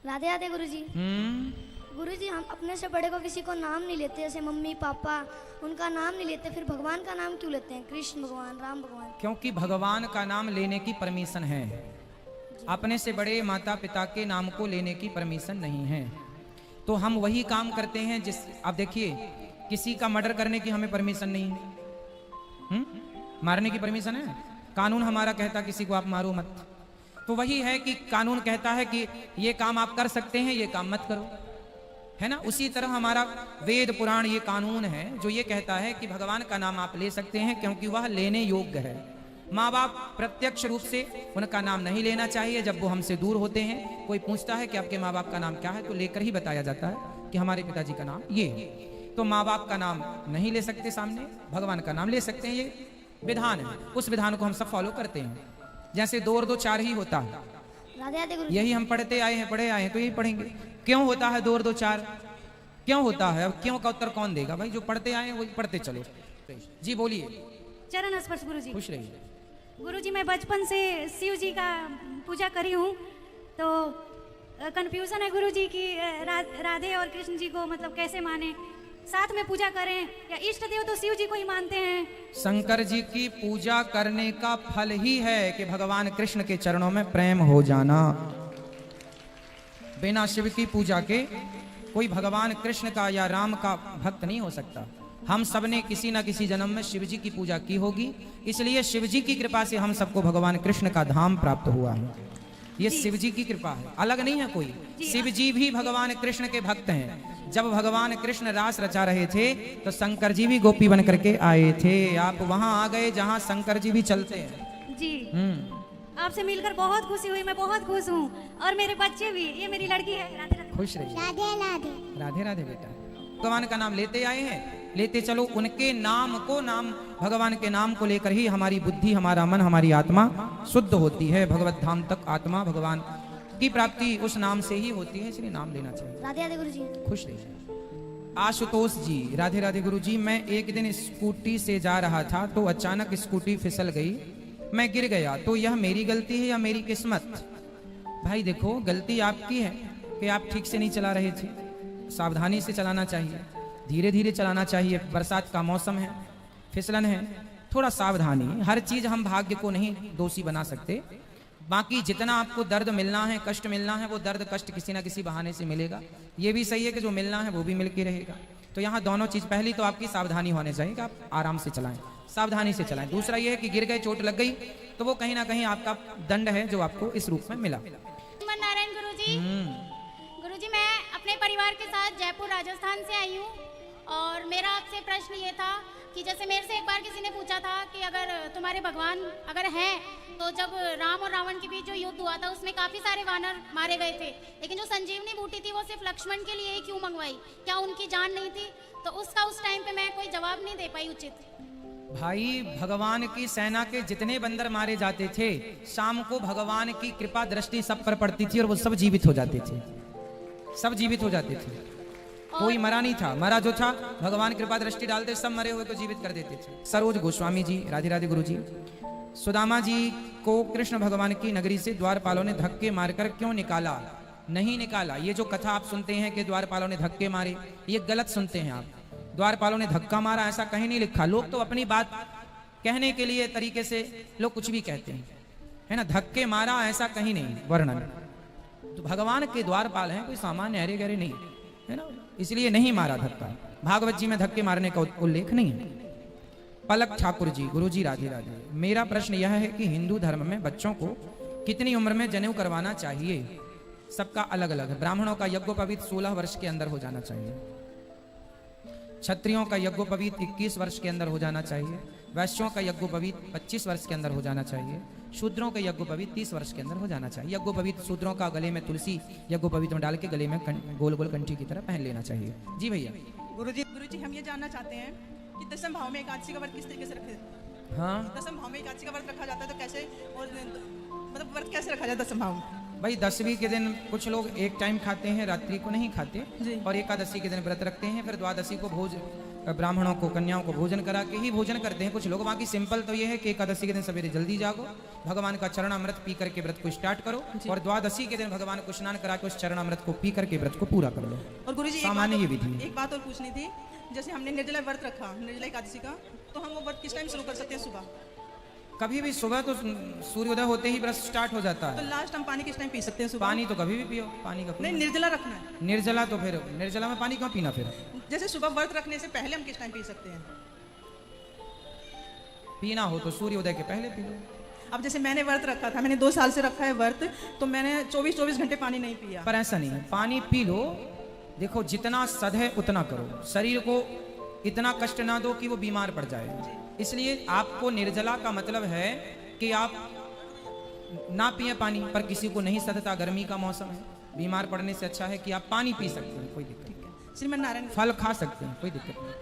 राधे राधे गुरुजी। गुरुजी, हम अपने से बड़े को किसी को नाम नहीं लेते, जैसे मम्मी पापा, उनका नाम नहीं लेते, फिर भगवान का नाम क्यों लेते हैं? कृष्ण भगवान, राम भगवान। क्योंकि भगवान का नाम लेने की परमिशन है, अपने से बड़े माता पिता के नाम को लेने की परमिशन नहीं है। तो हम वही काम करते हैं जिस, आप देखिए, किसी का मर्डर करने की हमें परमिशन नहीं है, मारने की परमिशन है। कानून हमारा कहता किसी को आप मारो मत। तो वही है कि कानून कहता है कि ये काम आप कर सकते हैं, ये काम मत करो, है ना। उसी तरह हमारा वेद पुराण ये कानून है जो ये कहता है कि भगवान का नाम आप ले सकते हैं क्योंकि वह लेने योग्य है। माँ बाप प्रत्यक्ष रूप से उनका नाम नहीं लेना चाहिए। जब वो हमसे दूर होते हैं, कोई पूछता है कि आपके माँ बाप का नाम क्या है, तो लेकर ही बताया जाता है कि हमारे पिताजी का नाम ये। तो माँ बाप का नाम नहीं ले सकते सामने, भगवान का नाम ले सकते हैं, ये विधान है। उस विधान को हम सब फॉलो करते हैं। जैसे 2 और 2 4 ही होता है, राधे राधे गुरुजी। यही हम पढ़ते आए हैं, पढ़े आए हैं, तो यही पढ़ेंगे। क्यों होता है 2 और 2 4? क्यों होता है? अब क्यों का उत्तर कौन देगा भाई? जो पढ़ते आए हैं वही पढ़ते चलो। जी बोलिए। चरण स्पर्श गुरुजी। खुश रहिए। गुरुजी, मैं बचपन से शिव जी का पूजा करी हूँ, तो कंफ्यूजन है गुरुजी कि राधे और कृष्ण जी को मतलब कैसे माने, साथ में पूजा करें या इष्ट देव तो शिव जी को ही मानते हैं। शंकर जी की पूजा करने का फल ही है कि भगवान कृष्ण के चरणों में प्रेम हो जाना। बिना शिव की पूजा के कोई भगवान कृष्ण का या राम का भक्त नहीं हो सकता। हम सब ने किसी न किसी जन्म में शिव जी की पूजा की होगी, इसलिए शिव जी की कृपा से हम सबको भगवान कृष्ण का धाम प्राप्त हुआ है। ये शिव जी की कृपा है, अलग नहीं है कोई। शिव जी भी भगवान कृष्ण के भक्त हैं। जब भगवान कृष्ण रास रचा रहे थे तो शंकर जी भी गोपी बन करके आए थे। आप वहां आ गए जहां शंकर जी भी चलते हैं। जी, आपसे मिलकर बहुत खुशी हुई, मैं बहुत खुश हूँ, और मेरे बच्चे भी। ये मेरी लड़की है। राधे राधे। खुश रहिए। राधे राधे। राधे राधे बेटा। भगवान का नाम लेते आए हैं, लेते चलो। उनके नाम को, नाम भगवान के नाम को लेकर ही हमारी बुद्धि, हमारा मन, हमारी आत्मा शुद्ध होती है। भगवत धाम तक आत्मा भगवान की प्राप्ति उस नाम से ही होती है, इसलिए नाम लेना चाहिए। राधे राधे गुरुजी। खुश रहिए। आशुतोष जी, राधे राधे गुरुजी। मैं एक दिन स्कूटी से जा रहा था तो अचानक स्कूटी फिसल गई, मैं गिर गया, तो यह मेरी गलती है या मेरी किस्मत? भाई देखो, गलती आपकी है कि आप ठीक से नहीं चला रहे थे। सावधानी से चलाना चाहिए, धीरे धीरे चलाना चाहिए। बरसात का मौसम है, फिसलन है, थोड़ा सावधानी। हर चीज हम भाग्य को नहीं दोषी बना सकते। बाकी जितना आपको दर्द मिलना है, कष्ट मिलना है, वो दर्द कष्ट किसी ना किसी बहाने से मिलेगा। ये भी सही है कि जो मिलना है वो भी मिलके रहेगा। तो यहाँ दोनों चीज, पहली तो आपकी सावधानी होनी चाहिए कि आप आराम से चलाएं, सावधानी से चलाएं। दूसरा ये है कि गिर गए, चोट लग गई, तो वो कहीं ना कहीं आपका दंड है जो आपको इस रूप में मिला। नारायण गुरुजी। गुरुजी, मैं अपने परिवार के साथ जयपुर राजस्थान से आई हूँ, और मेरा आपसे प्रश्न ये था कि जैसे मेरे से एक बार किसी ने पूछा था कि अगर तुम्हारे भगवान अगर हैं, तो जब राम और रावण के बीच जो युद्ध हुआ था उसमें काफी सारे वानर मारे गए थे, लेकिन जो संजीवनी बूटी थी वो सिर्फ लक्ष्मण के लिए ही क्यों मंगवाई? क्या उनकी जान नहीं थी? तो उसका उस टाइम पे मैं कोई जवाब नहीं दे पाई उचित। भाई, भगवान की सेना के जितने बंदर मारे जाते थे, शाम को भगवान की कृपा दृष्टि सब पर पड़ती थी और वो सब जीवित हो जाते थे, सब जीवित हो जाते थे। कोई मरा नहीं था, मरा जो था भगवान कृपा दृष्टि डालते, सब मरे हुए को जीवित कर देते थे। सरोज गोस्वामी जी, राधे राधे गुरु जी। सुदामा जी को कृष्ण भगवान की नगरी से द्वारपालों ने धक्के मारकर क्यों निकाला? नहीं निकाला। ये जो कथा आप सुनते हैं कि द्वारपालों ने धक्के मारे, ये गलत सुनते हैं आप। द्वारपालों ने धक्का मारा ऐसा कहीं नहीं लिखा। लोग तो अपनी बात कहने के लिए तरीके से लोग कुछ भी कहते हैं, है ना। धक्के मारा ऐसा कहीं नहीं वर्णन। तो भगवान के द्वारपाल हैं, कोई सामान्य हरे गहरे नहीं, है ना, इसलिए नहीं मारा धक्का। भागवत जी में धक्के मारने का उल्लेख नहीं है। पलक ठाकुर जी, गुरु जी राधे राधे। मेरा प्रश्न यह है कि हिंदू धर्म में बच्चों को कितनी उम्र में जनेऊ करवाना चाहिए? सबका अलग अलग है। ब्राह्मणों का यज्ञोपवीत 16 वर्ष के अंदर हो जाना चाहिए, क्षत्रियों का यज्ञोपवीत 21 वर्ष के अंदर हो जाना चाहिए, वैश्यों का यज्ञोपवीत 25 वर्ष के अंदर हो जाना चाहिए, शूद्रों का यज्ञोपवीत 30 वर्ष के अंदर हो जाना चाहिए। यज्ञोपवीत शूद्रों का गले में तुलसी यज्ञोपवीत में डाल के गले में गोल गोल कंठी की तरह पहन लेना चाहिए। जी भैया। गुरुजी, हम ये जानना चाहते हैं कि दशम भाव में एकादशी का व्रत किस तरीके से रखे? हाँ, दशम भाव में एकादशी का व्रत रखा जाता है तो कैसे, और मतलब व्रत कैसे रखा जाता है दशम भाव में? भाई 10वीं के दिन कुछ लोग एक टाइम खाते हैं, रात्रि को नहीं खाते, और एकादशी के दिन व्रत रखते हैं, फिर द्वादशी को भोज ब्राह्मणों को, कन्याओं को भोजन करा के ही भोजन करते हैं कुछ लोग। बाकी सिंपल तो ये है कि एकादशी के दिन सवेरे जल्दी जागो, भगवान का चरणामृत पी करके व्रत को स्टार्ट करो, और द्वादशी के दिन भगवान को स्नान करा के उस चरणामृत को पी करके व्रत को पूरा कर लो। और गुरुजी सामान्य ये विधि है। एक बात और पूछनी थी, जैसे हमने निर्जला व्रत रखा, निर्जला एकादशी का, तो हम वो व्रत किस टाइम शुरू कर सकते हैं? सुबह? कभी भी सुबह तो सूर्योदय होते ही व्रत स्टार्ट हो जाता तो है। लास्ट हम पानी किस टाइम पी सकते हैं? सुबह? पानी तो कभी भी पियो, पानी का कोई नहीं, निर्जला रखना है। निर्जला तो फिर निर्जला में पानी क्यों पीना फिर? जैसे सुबह व्रत रखने से पहले हम किस टाइम पी सकते हैं? पीना हो तो सूर्योदय के पहले पी लो। अब जैसे मैंने व्रत रखा था, मैंने 2 साल से रखा है व्रत, तो मैंने 24 घंटे पानी नहीं पिया। पर ऐसा नहीं है, पानी पी लो। देखो जितना सद है उतना करो, शरीर को इतना कष्ट ना दो कि वो बीमार पड़ जाए। इसलिए आपको निर्जला का मतलब है कि आप ना पिए पानी, पर किसी को नहीं सदता, गर्मी का मौसम है, बीमार पड़ने से अच्छा है कि आप पानी पी सकते हैं, कोई दिक्कत नहीं। श्रीमन नारायण। फल खा सकते हैं, कोई दिक्कत नहीं।